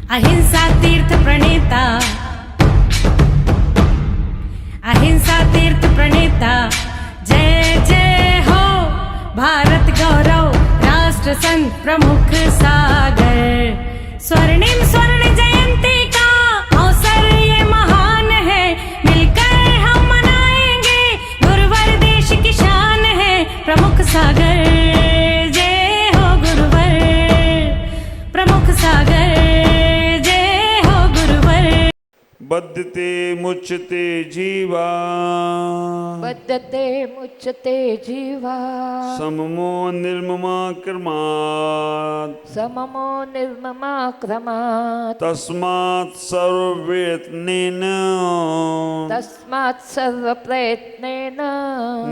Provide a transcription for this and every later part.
अहिंसा तीर्थ प्रणेता, अहिंसा तीर्थ प्रणेता, जय जय हो भारत गौरव राष्ट्र संत प्रमुख सागर। स्वर्णिम स्वर्ण जयंती का अवसर ये महान है, मिलकर हम मनाएंगे गुरुवर देश की शान है प्रमुख सागर। जय हो गुरुवर प्रमुख सागर, जय हो गुरुवर। बद्धते मुच्यते जीवा, बद्धते मुच्यते जीवा, सममो निर्ममा क्रमात्, सममो निर्ममा क्रमात्, तस्मात् सर्वयत्नेन, तस्मात् सर्वप्रयत्नेन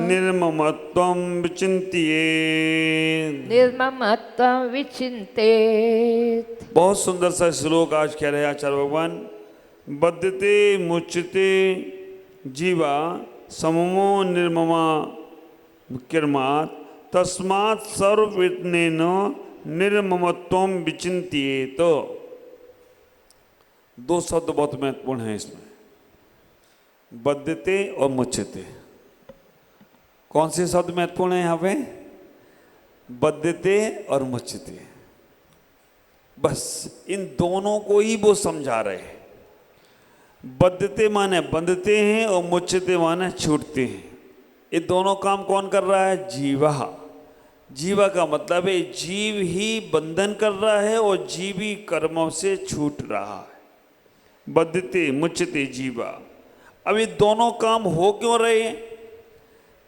निर्ममत्वं विचिन्तयेत्। निर्ममत्वं विचिन्तयेत्। बहुत सुंदर सा श्लोक आज कह रहे हैं आचार्य भगवान। बद्धते मुच्यते जीवा, सममो निर्ममा क्रमात्, तस्मात् सर्वयत्नेन निर्ममत्वं विचिन्तयेत्। दो शब्द बहुत महत्वपूर्ण हैं इसमें, बद्धते और मुच्यते। कौन से शब्द महत्वपूर्ण है यहाँ पे? बद्धते और मुच्यते। बस इन दोनों को ही वो समझा रहे हैं। बद्धते माने बंधते हैं और मुच्यते माने छूटते हैं। ये दोनों काम कौन कर रहा है? जीवा। जीवा का मतलब है जीव ही बंधन कर रहा है और जीव ही कर्मों से छूट रहा है। बद्धते मुच्यते जीवा। अब ये दोनों काम हो क्यों रहे हैं?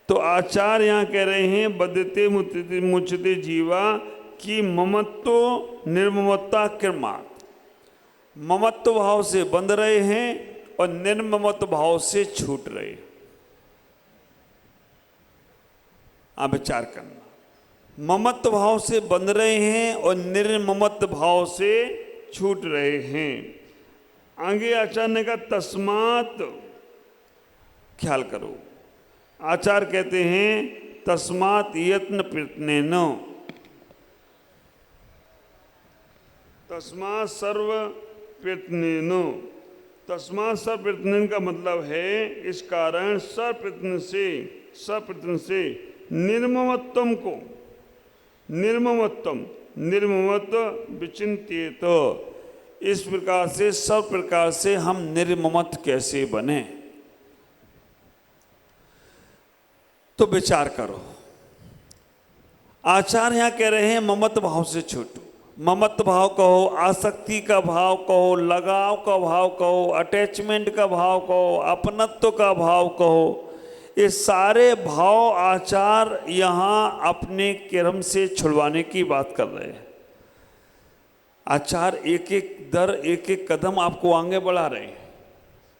तो आचार्य यहाँ कह रहे हैं बद्धते मुच्यते जीवा कि ममत्व निर्ममता क्रमात्, ममत्व भाव से बंध रहे हैं और निर्ममत्व भाव से छूट रहे हैं। आप विचार करना, ममत्व भाव से बंध रहे हैं और निर्ममत्व भाव से छूट रहे हैं। आगे आचार्य ने कहा तस्मात्, ख्याल करो, आचार्य कहते हैं तस्मात् यत्न प्रयत्नेन, तस्मात् सर्व प्रयत्नेन। तस्मात् सर्व प्रयत्नेन का मतलब है इस कारण सर्वप्रयत्न से निर्ममत्वम को, निर्ममत्व विचिन्त्येत। इस प्रकार से सब प्रकार से हम निर्ममत कैसे बने, तो विचार करो। आचार्य यहाँ कह रहे हैं ममत्व भाव से छूटो। ममत्व भाव कहो, आसक्ति का भाव कहो, लगाव का भाव कहो, अटैचमेंट का भाव कहो, अपनत्व का भाव कहो, ये सारे भाव आचार यहाँ अपने कर्म से छुड़वाने की बात कर रहे हैं। आचार एक एक कदम आपको आगे बढ़ा रहे हैं,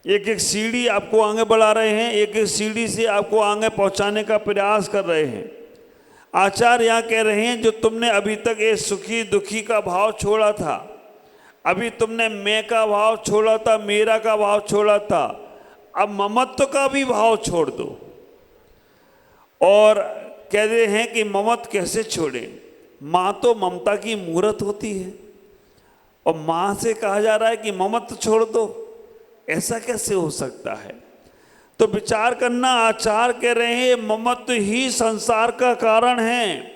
एक एक सीढ़ी आपको आगे बढ़ा रहे हैं, एक एक सीढ़ी से आपको आगे पहुंचाने का प्रयास कर रहे हैं। आचार्य यहाँ कह रहे हैं जो तुमने अभी तक ये सुखी दुखी का भाव छोड़ा था, अभी तुमने मैं का भाव छोड़ा था, मेरा का भाव छोड़ा था, अब ममत्व का भी भाव छोड़ दो। और कह रहे हैं कि ममत्व कैसे छोड़े? माँ तो ममता की मूर्त होती है और माँ से कहा जा रहा है कि ममत्व छोड़ दो, ऐसा कैसे हो सकता है? तो विचार करना, आचार्य कह रहे हैं ममत्व ही संसार का कारण है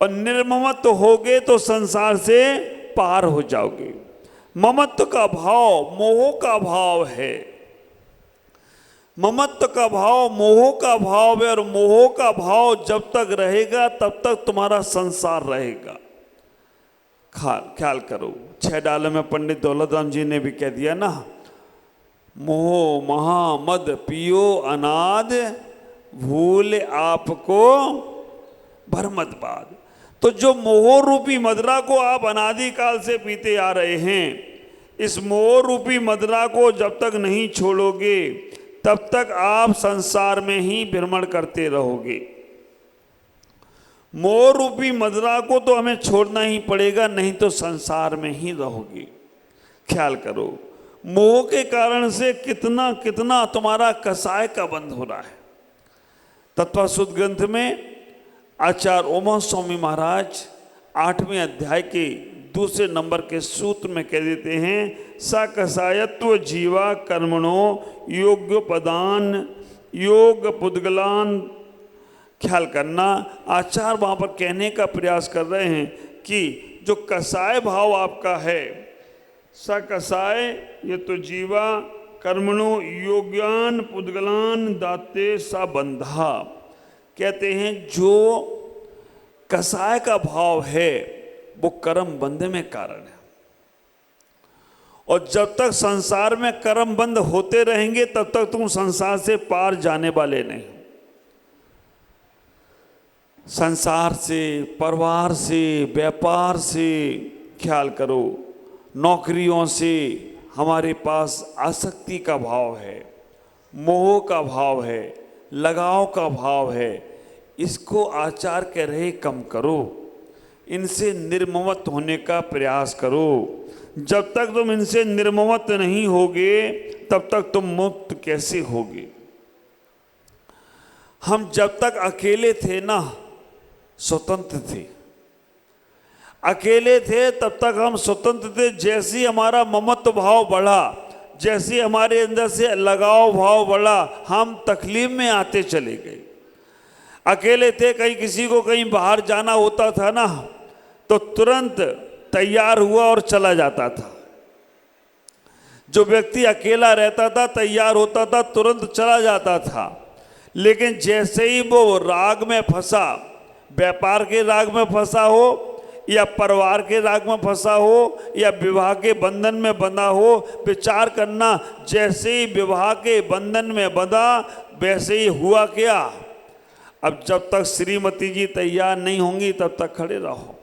और निर्ममत्व होगे तो संसार से पार हो जाओगे। ममत्व का भाव मोह का भाव है, ममत्व का भाव मोह का भाव है और मोह का भाव जब तक रहेगा तब तक तुम्हारा संसार रहेगा। ख्याल करो, 6 डालों में पंडित दौलत राम जी ने भी कह दिया ना, मोह महा मद पियो अनाद, भूल आपको भरमत बाद। तो जो मोह रूपी मदरा को आप अनादिकाल से पीते आ रहे हैं, इस मोह रूपी मदरा को जब तक नहीं छोड़ोगे तब तक आप संसार में ही भ्रमण करते रहोगे। मोह रूपी मदरा को तो हमें छोड़ना ही पड़ेगा, नहीं तो संसार में ही रहोगे। ख्याल करो, मोह के कारण से कितना कितना तुम्हारा कसाय का बंद हो रहा है। तत्वसुद्ध ग्रंथ में आचार्य उमा स्वामी महाराज 8वें अध्याय के दूसरे नंबर के सूत्र में कह देते हैं, सकसायत्व जीवा कर्मणो योग्योपदान योग पुद्गलान। ख्याल करना, आचार्य वहाँ पर कहने का प्रयास कर रहे हैं कि जो कसाय भाव आपका है, सकसाय ये तो जीवा कर्मणो योग्यान पुद्गलान दाते सा बंधा। कहते हैं जो कसाय का भाव है वो कर्म बंधे में कारण है, और जब तक संसार में कर्म बंध होते रहेंगे तब तक तुम संसार से पार जाने वाले नहीं। संसार से, परिवार से, व्यापार से, ख्याल करो, नौकरियों से हमारे पास आसक्ति का भाव है, मोह का भाव है, लगाव का भाव है। इसको आचार्य कह रहे कम करो, इनसे निर्ममत होने का प्रयास करो। जब तक तुम इनसे निर्ममत नहीं होगे तब तक तुम मुक्त कैसे होगे। हम जब तक अकेले थे ना, स्वतंत्र थे, अकेले थे तब तक हम स्वतंत्र थे। जैसे ही हमारा ममत्व भाव बढ़ा, जैसे हमारे अंदर से लगाव भाव बढ़ा, हम तकलीफ में आते चले गए। अकेले थे, कहीं किसी को कहीं बाहर जाना होता था ना तो तुरंत तैयार हुआ और चला जाता था। जो व्यक्ति अकेला रहता था, तैयार होता था, तुरंत चला जाता था। लेकिन जैसे ही वो राग में फंसा, व्यापार के राग में फंसा हो या परिवार के राग में फंसा हो या विवाह के बंधन में बंधा हो, विचार करना, जैसे ही विवाह के बंधन में बंधा वैसे ही हुआ क्या। अब जब तक श्रीमती जी तैयार नहीं होंगी तब तक खड़े रहो।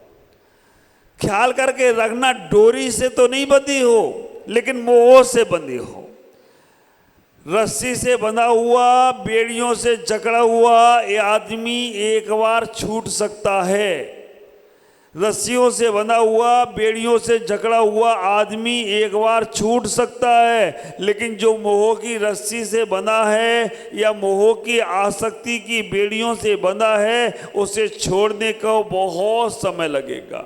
ख्याल करके रखना, डोरी से तो नहीं बंधी हो लेकिन मोह से बंधी हो। रस्सी से बंधा हुआ, बेड़ियों से जकड़ा हुआ ये आदमी एक बार छूट सकता है। रस्सियों से बंधा हुआ, बेड़ियों से जकड़ा हुआ आदमी एक बार छूट सकता है, लेकिन जो मोह की रस्सी से बंधा है या मोह की आसक्ति की बेड़ियों से बंधा है, उसे छोड़ने को बहुत समय लगेगा।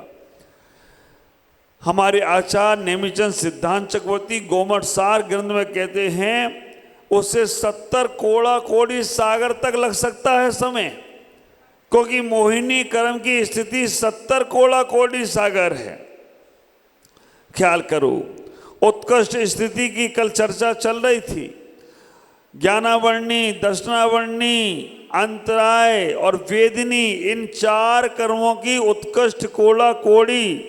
हमारे आचार्य नेमिचंद सिद्धांत चक्रवर्ती गोमठ सार ग्रंथ में कहते हैं, उसे 70 कोड़ा कोड़ी सागर तक लग सकता है समय, क्योंकि मोहिनी कर्म की स्थिति 70 कोड़ा कोड़ी सागर है। ख्याल करो, उत्कृष्ट स्थिति की कल चर्चा चल रही थी। ज्ञानावर्णी, दर्शनावर्णी, अंतराय और वेदिनी, इन 4 कर्मों की उत्कृष्ट कोड़ा कोड़ी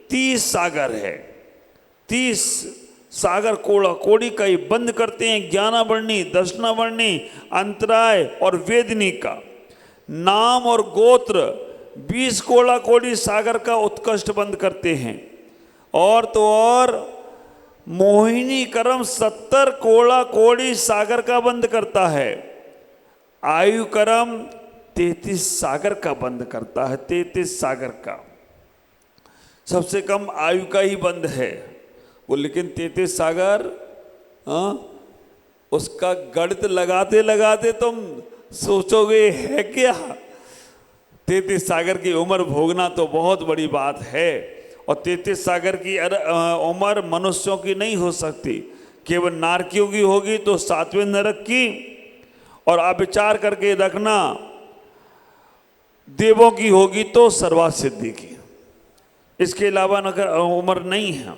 30 सागर है। 30 सागर कोड़ा कोड़ी का ही बंद करते हैं। ज्ञानावर्णी, दर्शनावर्णी, अंतराय और वेदिनी का नाम और गोत्र 20 कोड़ा कोड़ी सागर का उत्कृष्ट बंद करते हैं। और तो और मोहिनी कर्म 70 कोड़ा कोड़ी सागर का बंद करता है। आयु कर्म 33 सागर का बंद करता है। 33 सागर का सबसे कम आयु का ही बंद है वो, लेकिन 33 सागर, उसका गणित लगाते लगाते तुम सोचोगे है क्या। 33 सागर की उम्र भोगना तो बहुत बड़ी बात है, और 33 सागर की उम्र मनुष्यों की नहीं हो सकती, केवल नारकियों की होगी तो 7वें नरक की, और आप विचार करके रखना देवों की होगी तो सर्वात सिद्धि की। इसके अलावा उम्र नहीं है।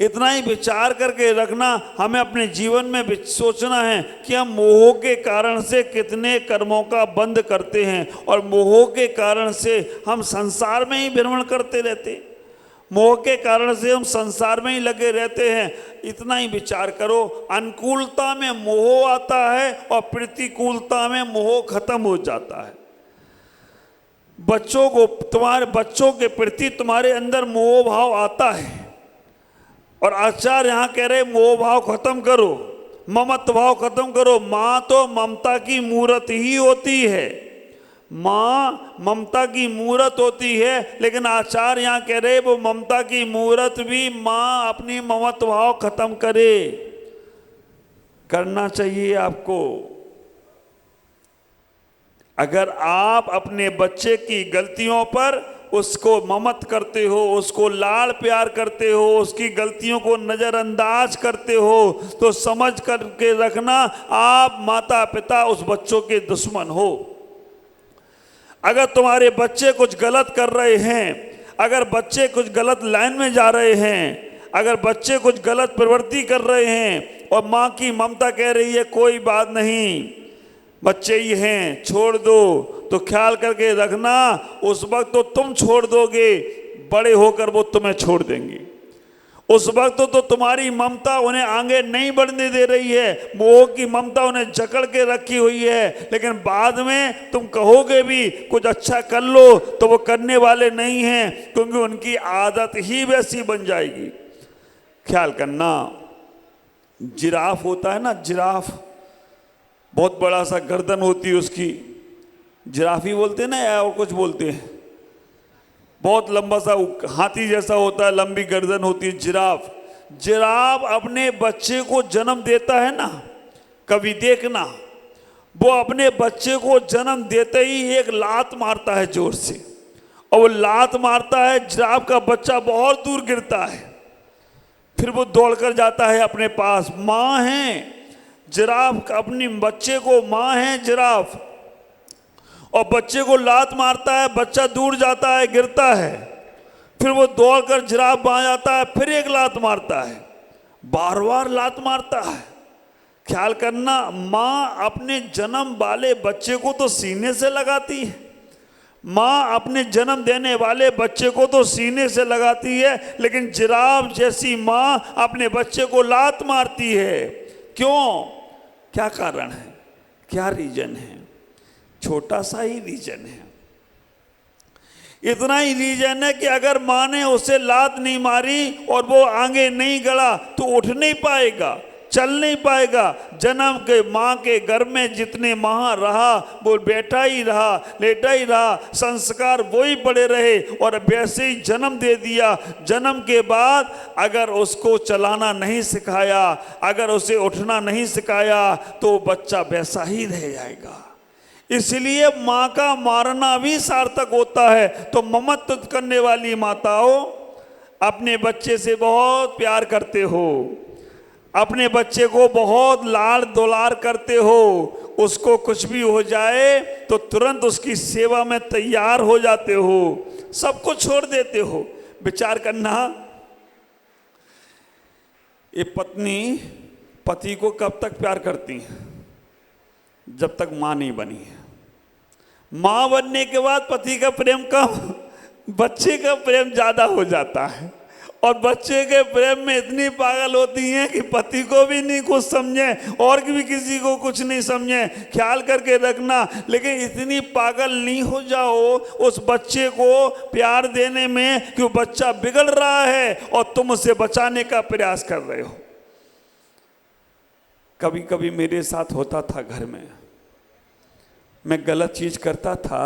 इतना ही विचार करके रखना, हमें अपने जीवन में सोचना है कि हम मोह के कारण से कितने कर्मों का बंद करते हैं, और मोह के कारण से हम संसार में ही भ्रमण करते रहते, मोह के कारण से हम संसार में ही लगे रहते हैं। इतना ही विचार करो, अनुकूलता में मोह आता है और प्रतिकूलता में मोह खत्म हो जाता है। बच्चों को, तुम्हारे बच्चों के प्रति तुम्हारे अंदर मोह भाव आता है, और आचार्य यहाँ कह रहे मोह भाव खत्म करो, ममत्व भाव खत्म करो। माँ तो ममता की मूर्त ही होती है, माँ ममता की मूर्त होती है, लेकिन आचार्य यहाँ कह रहे वो ममता की मूर्त भी माँ अपनी ममत्व भाव खत्म करे। करना चाहिए आपको। अगर आप अपने बच्चे की गलतियों पर उसको ममत करते हो, उसको लाड़ प्यार करते हो, उसकी गलतियों को नज़रअंदाज करते हो, तो समझ करके रखना आप माता पिता उस बच्चों के दुश्मन हो। अगर तुम्हारे बच्चे कुछ गलत कर रहे हैं, अगर बच्चे कुछ गलत लाइन में जा रहे हैं, अगर बच्चे कुछ गलत प्रवृत्ति कर रहे हैं और माँ की ममता कह रही है कोई बात नहीं, बच्चे ही हैं छोड़ दो, तो ख्याल करके रखना उस वक्त तो तुम छोड़ दोगे, बड़े होकर वो तुम्हें छोड़ देंगे। उस वक्त तो तुम्हारी ममता उन्हें आगे नहीं बढ़ने दे रही है, मोह की ममता उन्हें जकड़ के रखी हुई है, लेकिन बाद में तुम कहोगे भी कुछ अच्छा कर लो तो वो करने वाले नहीं हैं, क्योंकि उनकी आदत ही वैसी बन जाएगी। ख्याल करना, जिराफ होता है ना, जिराफ बहुत बड़ा सा गर्दन होती है उसकी, जिराफ ही बोलते हैं ना या और कुछ बोलते हैं, बहुत लंबा सा हाथी जैसा होता है, लंबी गर्दन होती है जिराफ। जिराफ अपने बच्चे को जन्म देता है ना, कभी देखना, वो अपने बच्चे को जन्म देते ही एक लात मारता है जोर से, और वो लात मारता है, जिराफ का बच्चा बहुत दूर गिरता है, फिर वो दौड़कर जाता है अपने पास। माँ है जिराफ, अपनी बच्चे को माँ है जिराफ, और बच्चे को लात मारता है, बच्चा दूर जाता है, गिरता है, फिर वो दौड़कर जिराफ वहां जाता है, फिर एक लात मारता है, बार बार लात मारता है। ख्याल करना, माँ अपने जन्म वाले बच्चे को तो सीने से लगाती है, माँ अपने जन्म देने वाले बच्चे को तो सीने से लगाती है, लेकिन जिराफ जैसी माँ अपने बच्चे को लात मारती है। क्यों? क्या कारण है, क्या रीजन है? छोटा सा ही रीजन है, इतना ही रीजन है कि अगर माँ ने उसे लात नहीं मारी और वो आगे नहीं गड़ा तो उठ नहीं पाएगा, चल नहीं पाएगा। जन्म के माँ के गर्भ में जितने माह रहा वो बैठा ही रहा, लेटा ही रहा, संस्कार वो ही पड़े रहे, और वैसे ही जन्म दे दिया। जन्म के बाद अगर उसको चलाना नहीं सिखाया, अगर उसे उठना नहीं सिखाया, तो बच्चा वैसा ही रह जाएगा। इसलिए माँ का मारना भी सार्थक होता है। तो ममत्व करने वाली माताओं, अपने बच्चे से बहुत प्यार करते हो, अपने बच्चे को बहुत लाड़ दुलार करते हो, उसको कुछ भी हो जाए तो तुरंत उसकी सेवा में तैयार हो जाते हो, सब कुछ छोड़ देते हो। विचार करना, ये पत्नी पति को कब तक प्यार करती है? जब तक माँ नहीं बनी है। माँ बनने के बाद पति का प्रेम कम, बच्चे का प्रेम ज्यादा हो जाता है, और बच्चे के प्रेम में इतनी पागल होती हैं कि पति को भी नहीं कुछ समझे और भी किसी को कुछ नहीं समझे। ख्याल करके रखना, लेकिन इतनी पागल नहीं हो जाओ उस बच्चे को प्यार देने में कि वो बच्चा बिगड़ रहा है और तुम उसे बचाने का प्रयास कर रहे हो। कभी कभी मेरे साथ होता था, घर में मैं गलत चीज करता था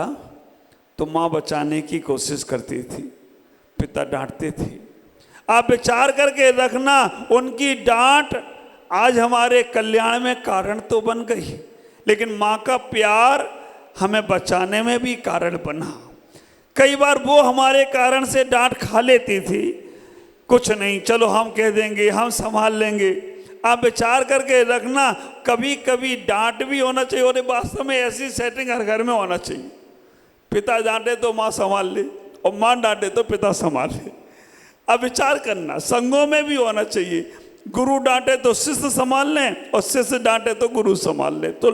तो माँ बचाने की कोशिश करती थी, पिता डांटते थे। आप विचार करके रखना, उनकी डांट आज हमारे कल्याण में कारण तो बन गई, लेकिन माँ का प्यार हमें बचाने में भी कारण बना। कई बार वो हमारे कारण से डांट खा लेती थी, कुछ नहीं चलो हम कह देंगे, हम संभाल लेंगे। आप विचार करके रखना, कभी कभी डांट भी होना चाहिए, और वास्तव में ऐसी सेटिंग हर घर में होना चाहिए। पिता डांटे तो माँ संभाल ले, और माँ डांटे तो पिता संभाल ले। अब विचार करना, संघों में भी होना चाहिए, गुरु डांटे तो शिष्य संभाल लें, और शिष्य डांटे तो गुरु संभाल ले, तो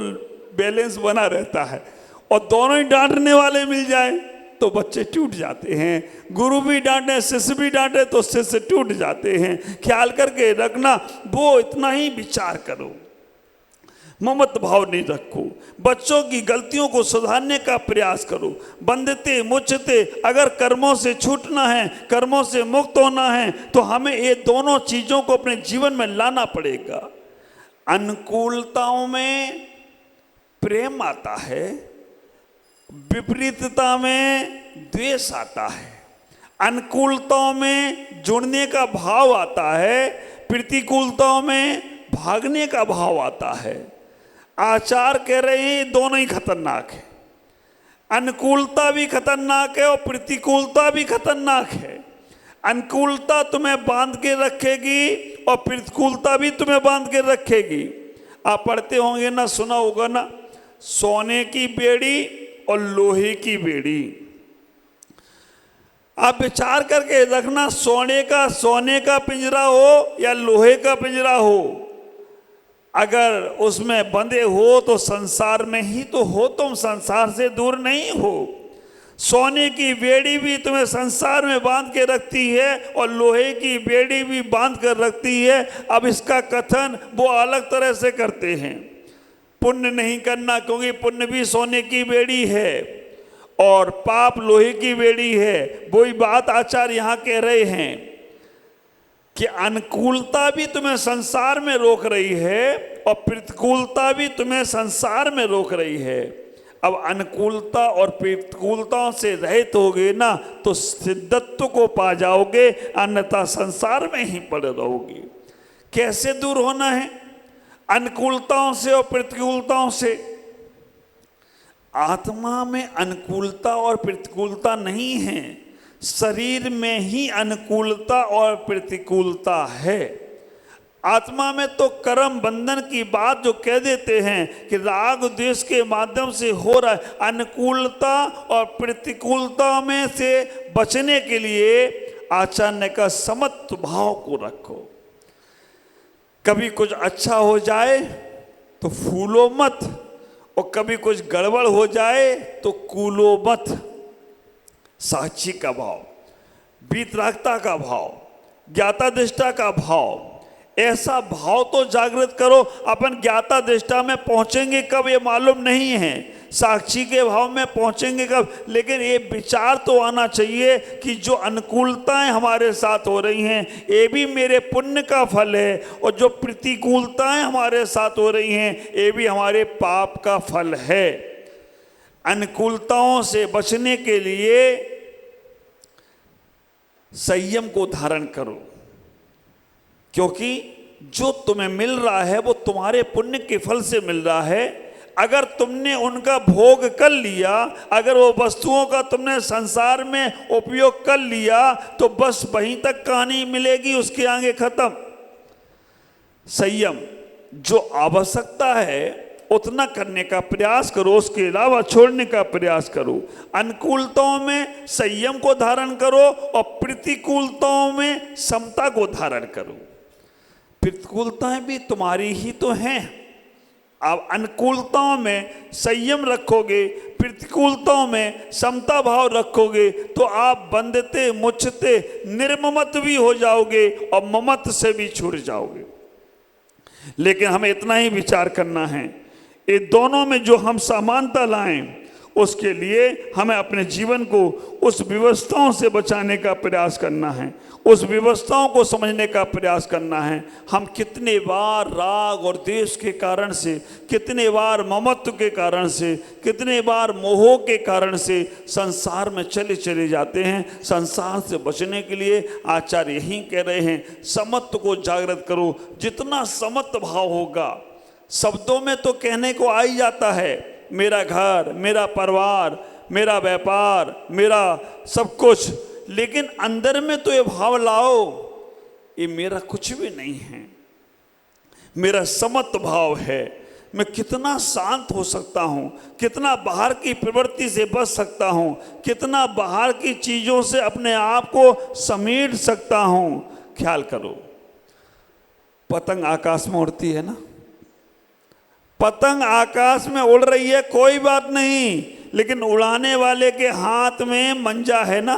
बैलेंस बना रहता है। और दोनों ही डांटने वाले मिल जाए तो बच्चे टूट जाते हैं। गुरु भी डांटे, शिष्य भी डांटे तो शिष्य टूट जाते हैं। ख्याल करके रखना, वो इतना ही विचार करो, ममत भाव नहीं रखो, बच्चों की गलतियों को सुधारने का प्रयास करो। बंधते मुचते, अगर कर्मों से छूटना है, कर्मों से मुक्त होना है, तो हमें ये दोनों चीजों को अपने जीवन में लाना पड़ेगा। अनुकूलताओं में प्रेम आता है, विपरीतता में द्वेष आता है। अनुकूलताओं में जुड़ने का भाव आता है, प्रतिकूलताओं में भागने का भाव आता है। आचार कह रहे हैं दोनों ही खतरनाक है। अनुकूलता भी खतरनाक है और प्रतिकूलता भी खतरनाक है। अनुकूलता तुम्हें बांध के रखेगी और प्रतिकूलता भी तुम्हें बांध के रखेगी। आप पढ़ते होंगे ना, सुना होगा ना, सोने की बेड़ी और लोहे की बेड़ी। आप विचार करके रखना, सोने का पिंजरा हो या लोहे का पिंजरा हो, अगर उसमें बंधे हो तो संसार में ही तो हो, तुम संसार से दूर नहीं हो। सोने की बेड़ी भी तुम्हें संसार में बांध के रखती है और लोहे की बेड़ी भी बांध कर रखती है। अब इसका कथन वो अलग तरह से करते हैं, पुण्य नहीं करना, क्योंकि पुण्य भी सोने की बेड़ी है और पाप लोहे की बेड़ी है। वही बात आचार्य यहाँ कह रहे हैं कि अनुकूलता भी तुम्हें संसार में रोक रही है और प्रतिकूलता भी तुम्हें संसार में रोक रही है। अब अनुकूलता और प्रतिकूलताओं से रहित होगे ना तो सिद्धत्व को पा जाओगे, अन्यथा संसार में ही पड़े रहोगे। कैसे दूर होना है अनुकूलताओं से और प्रतिकूलताओं से? आत्मा में अनुकूलता और प्रतिकूलता नहीं है, शरीर में ही अनुकूलता और प्रतिकूलता है। आत्मा में तो कर्म बंधन की बात जो कह देते हैं कि राग द्वेष के माध्यम से हो रहा है। अनुकूलता और प्रतिकूलता में से बचने के लिए आचार्य का समत्व भाव को रखो। कभी कुछ अच्छा हो जाए तो फूलो मत और कभी कुछ गड़बड़ हो जाए तो कूलो मत। साक्षी का भाव, वीतरागता का भाव, ज्ञाता दृष्टा का भाव, ऐसा भाव तो जागृत करो। अपन ज्ञाता दृष्टा में पहुंचेंगे कब ये मालूम नहीं है, साक्षी के भाव में पहुंचेंगे कब, लेकिन ये विचार तो आना चाहिए कि जो अनुकूलताएं हमारे साथ हो रही हैं ये भी मेरे पुण्य का फल है और जो प्रतिकूलताएं हमारे साथ हो रही हैं ये भी हमारे पाप का फल है। अनुकूलताओं से बचने के लिए संयम को धारण करो, क्योंकि जो तुम्हें मिल रहा है वो तुम्हारे पुण्य के फल से मिल रहा है। अगर तुमने उनका भोग कर लिया, अगर वो वस्तुओं का तुमने संसार में उपयोग कर लिया तो बस वहीं तक कहानी मिलेगी, उसके आगे खत्म। संयम, जो आवश्यकता है उतना करने का प्रयास करो, उसके अलावा छोड़ने का प्रयास करो। अनुकूलताओं में संयम को धारण करो और प्रतिकूलताओं में समता को धारण करो। प्रतिकूलताएं भी तुम्हारी ही तो हैं। आप अनुकूलताओं में संयम रखोगे, प्रतिकूलताओं में समता भाव रखोगे तो आप बंधते मुचते निर्ममत भी हो जाओगे और ममत से भी छूट जाओगे। लेकिन हमें इतना ही विचार करना है, ये दोनों में जो हम समानता लाएं उसके लिए हमें अपने जीवन को उस व्यवस्थाओं से बचाने का प्रयास करना है, उस व्यवस्थाओं को समझने का प्रयास करना है। हम कितने बार राग और द्वेष के कारण से, कितने बार ममत्व के कारण से, कितने बार मोह के कारण से संसार में चले जाते हैं। संसार से बचने के लिए आचार्य यही कह रहे हैं, समत्व को जागृत करो। जितना समत्व भाव होगा, शब्दों में तो कहने को आ ही जाता है, मेरा घर, मेरा परिवार, मेरा व्यापार, मेरा सब कुछ, लेकिन अंदर में तो ये भाव लाओ, ये मेरा कुछ भी नहीं है, मेरा समत्व भाव है। मैं कितना शांत हो सकता हूँ, कितना बाहर की प्रवृत्ति से बच सकता हूँ, कितना बाहर की चीज़ों से अपने आप को समेट सकता हूँ। ख्याल करो, पतंग आकाश में उड़ती है ना, पतंग आकाश में उड़ रही है, कोई बात नहीं, लेकिन उड़ाने वाले के हाथ में मंजा है ना,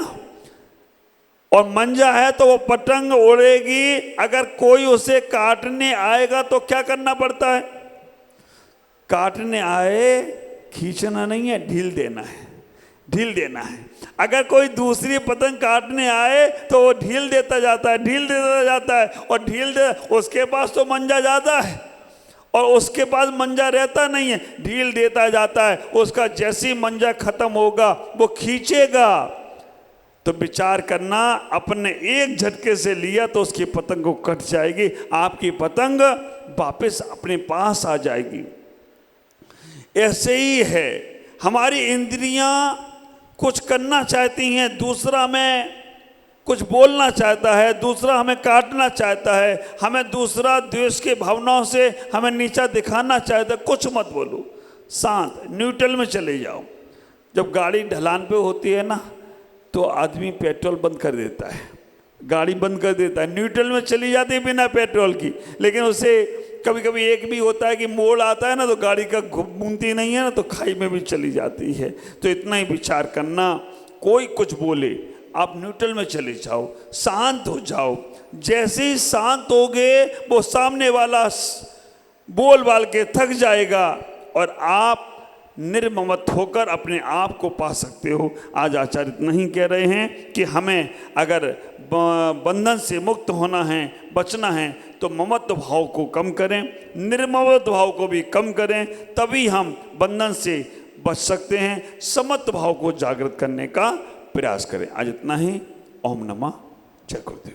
और मंजा है तो वो पतंग उड़ेगी। अगर कोई उसे काटने आएगा तो क्या करना पड़ता है? काटने आए, खींचना नहीं है, ढील देना है, ढील देना है। अगर कोई दूसरी पतंग काटने आए तो वो ढील देता जाता है, ढील देता जाता है, और उसके पास तो मंजा ज़्यादा है और उसके पास मंजा रहता नहीं है, ढील देता जाता है। उसका जैसी मंजा खत्म होगा वो खींचेगा। तो विचार करना, अपने एक झटके से लिया तो उसकी पतंग को कट जाएगी, आपकी पतंग वापस अपने पास आ जाएगी। ऐसे ही है, हमारी इंद्रियां कुछ करना चाहती हैं, दूसरा में कुछ बोलना चाहता है, दूसरा हमें काटना चाहता है, हमें दूसरा द्वेष के भावनाओं से हमें नीचा दिखाना चाहता है, कुछ मत बोलो, शांत न्यूट्रल में चले जाओ। जब गाड़ी ढलान पे होती है ना तो आदमी पेट्रोल बंद कर देता है, गाड़ी बंद कर देता है, न्यूट्रल में चली जाती है बिना पेट्रोल की। लेकिन उसे कभी कभी एक भी होता है कि मोड़ आता है ना तो गाड़ी का घूमती नहीं है ना तो खाई में भी चली जाती है। तो इतना ही विचार करना, कोई कुछ बोले आप न्यूट्रल में चले जाओ, शांत हो जाओ। जैसे ही शांत होगे वो सामने वाला बोल बाल के थक जाएगा और आप निर्ममत होकर अपने आप को पा सकते हो। आज आचार्य इतना ही कह रहे हैं कि हमें अगर बंधन से मुक्त होना है, बचना है, तो ममत्व भाव को कम करें, निर्ममत्व भाव को भी कम करें, तभी हम बंधन से बच सकते हैं। समत्व भाव को जागृत करने का प्रयास करें। आज इतना ही। ओम नमः जय गुरुदेव।